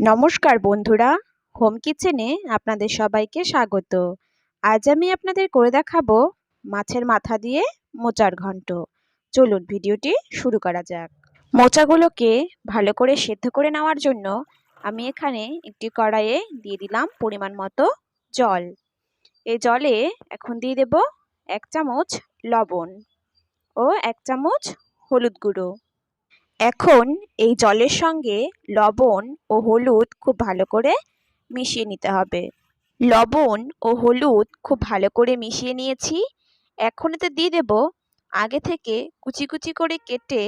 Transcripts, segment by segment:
নমস্কার বন্ধুরা, হোম কিচেনে আপনাদের সবাইকে স্বাগত। আজ আমি আপনাদের করে দেখাবো মাছের মাথা দিয়ে মোচার ঘন্ট। চলুন ভিডিওটি শুরু করা যাক। মোচাগুলোকে ভালো করে সেদ্ধ করে নেওয়ার জন্য আমি এখানে একটি কড়াইয়ে দিয়ে দিলাম পরিমাণ মতো জল। এই জলে এখন দিয়ে দেব 1 চামচ লবণ ও 1 চামচ হলুদ গুঁড়ো। এখন এই জলের সঙ্গে লবণ ও হলুদ খুব ভালো করে মিশিয়ে নিতে হবে। লবণ ও হলুদ খুব ভালো করে মিশিয়ে নিয়েছি। এখন এতে দিয়ে দেব আগে থেকে কুচি কুচি করে কেটে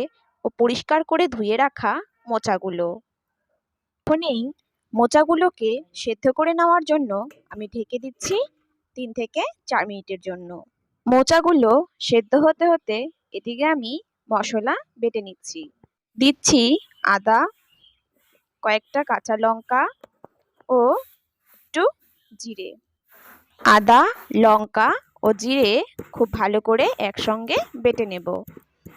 ও পরিষ্কার করে ধুয়ে রাখা মোচাগুলো। এখন এই মোচাগুলোকে সেদ্ধ করে নেওয়ার জন্য আমি ঢেকে দিচ্ছি 3 থেকে 4 মিনিটের জন্য। মোচাগুলো সেদ্ধ হতে হতে এদিকে আমি মশলা বেটে নিচ্ছি। দিচ্ছি আদা, কয়েকটা কাঁচা লঙ্কা ও একটু জিরে। আদা, লঙ্কা ও জিরে খুব ভালো করে একসঙ্গে বেটে নেব।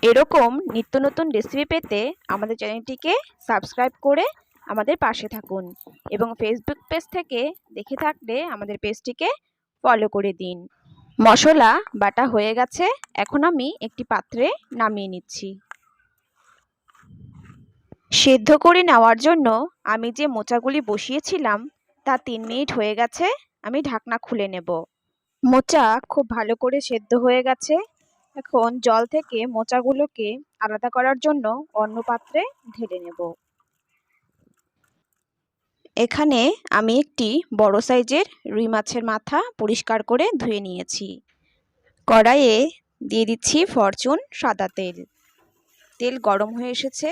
এরকম নিত্য নতুন রেসিপি পেতে আমাদের চ্যানেলটিকে সাবস্ক্রাইব করে আমাদের পাশে থাকুন এবং ফেসবুক পেজ থেকে দেখে থাকলে আমাদের পেজটিকে ফলো করে দিন। মশলা বাটা হয়ে গেছে, এখন আমি একটি পাত্রে নামিয়ে নিচ্ছি। সেদ্ধ করে নেওয়ার জন্য আমি যে মোচাগুলি বসিয়েছিলাম তা 3 মিনিট হয়ে গেছে। আমি ঢাকনা খুলে নেব। মোচা খুব ভালো করে সেদ্ধ হয়ে গেছে। এখন জল থেকে মোচাগুলোকে আলাদা করার জন্য অন্য পাত্রে ঢেলে নেব। এখানে আমি একটি বড় সাইজের রুই মাছের মাথা পরিষ্কার করে ধুয়ে নিয়েছি। কড়াইয়ে দিয়ে দিচ্ছি ফরচুন সাদা তেল। তেল গরম হয়ে এসেছে।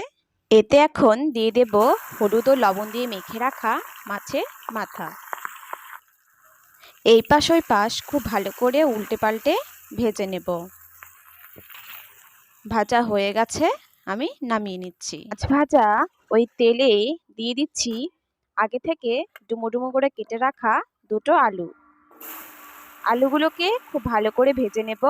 এতে এখন দিয়ে দেব হলুদ ও লবণ দিয়ে মেখে রাখা মাছের মাথা। এই পাশ ওই পাশ খুব ভালো করে উল্টে পাল্টে ভেজে নেব। ভাজা হয়ে গেছে, আমি নামিয়ে নিচ্ছি। মাছ ভাজা ওই তেলে দিয়ে দিচ্ছি আগে থেকে ডুমো ডুমো করে কেটে রাখা 2টো আলু। আলুগুলোকে খুব ভালো করে ভেজে নেব।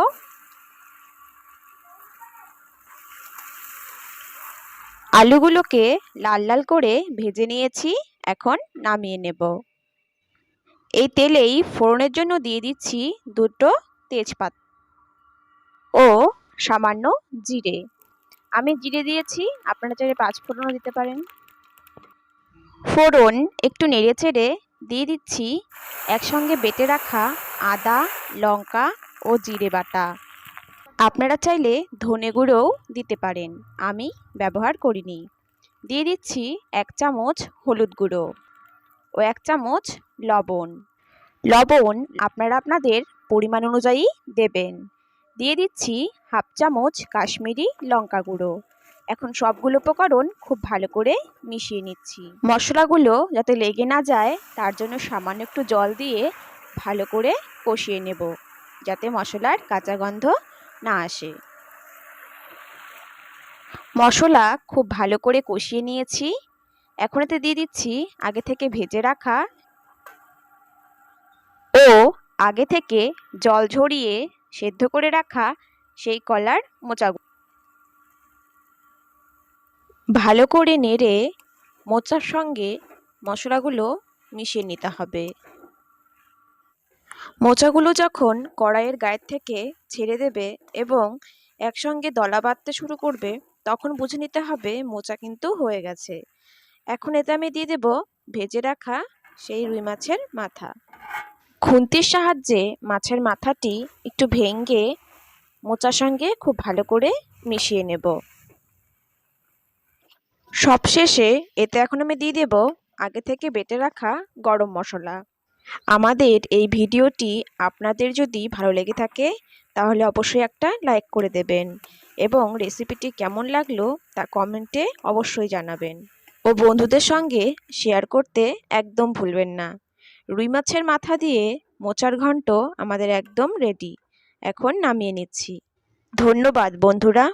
আলুগুলোকে লাল লাল করে ভেজে নিয়েছি, এখন নামিয়ে নেব। এই তেলেই ফোড়নের জন্য দিয়ে দিচ্ছি 2টো তেজপাতা ও সামান্য জিরে। আমি জিরে দিয়েছি, আপনারা চাইলে 5 ফোড়নও দিতে পারেন। ফোড়ন একটু নেড়েচেড়ে দিয়ে দিচ্ছি একসঙ্গে বেটে রাখা আদা, লঙ্কা ও জিরে বাটা। আপনারা চাইলে ধনে গুঁড়োও দিতে পারেন, আমি ব্যবহার করিনি। দিয়ে দিচ্ছি 1 চামচ হলুদ গুঁড়ো ও 1 চামচ লবণ। লবণ আপনারা আপনাদের পরিমাণ অনুযায়ী দেবেন। দিয়ে দিচ্ছি 1/2 চামচ কাশ্মীরি লঙ্কা গুঁড়ো। এখন সবগুলো উপকরণ খুব ভালো করে মিশিয়ে নিচ্ছি। মশলাগুলো যাতে লেগে না যায় তার জন্য সামান্য একটু জল দিয়ে ভালো করে কষিয়ে নেব, যাতে মশলার কাঁচা গন্ধ না আসে। মশলা খুব ভালো করে কষিয়ে নিয়েছি। এখন এতে দিয়ে দিচ্ছি আগে থেকে ভেজে রাখা ও আগে থেকে জল ঝরিয়ে সেদ্ধ করে রাখা সেই কলার মোচাগুলো। ভালো করে নেড়ে মোচার সঙ্গে মশলাগুলো মিশিয়ে নিতে হবে। মোচাগুলো যখন কড়াইয়ের গায়ের থেকে ছেড়ে দেবে এবং একসঙ্গে দলা বাঁধতে শুরু করবে, তখন বুঝে নিতে হবে মোচা কিন্তু হয়ে গেছে। এখন এতে আমি দিয়ে দেব ভেজে রাখা সেই রুই মাছের মাথা। খুন্তির সাহায্যে মাছের মাথাটি একটু ভেঙে মোচার সঙ্গে খুব ভালো করে মিশিয়ে নেব। সবশেষে এতে এখন আমি দিয়ে দেব আগে থেকে বেটে রাখা গরম মশলা। আমাদের এই ভিডিওটি আপনাদের যদি ভালো লেগে থাকে তাহলে অবশ্যই একটা লাইক করে দেবেন এবং রেসিপিটি কেমন লাগলো তা কমেন্টে অবশ্যই জানাবেন ও বন্ধুদের সঙ্গে শেয়ার করতে একদম ভুলবেন না। রুই মাছের মাথা দিয়ে মোচার ঘন্ট আমাদের একদম রেডি। এখন নামিয়ে নিচ্ছি। ধন্যবাদ বন্ধুরা।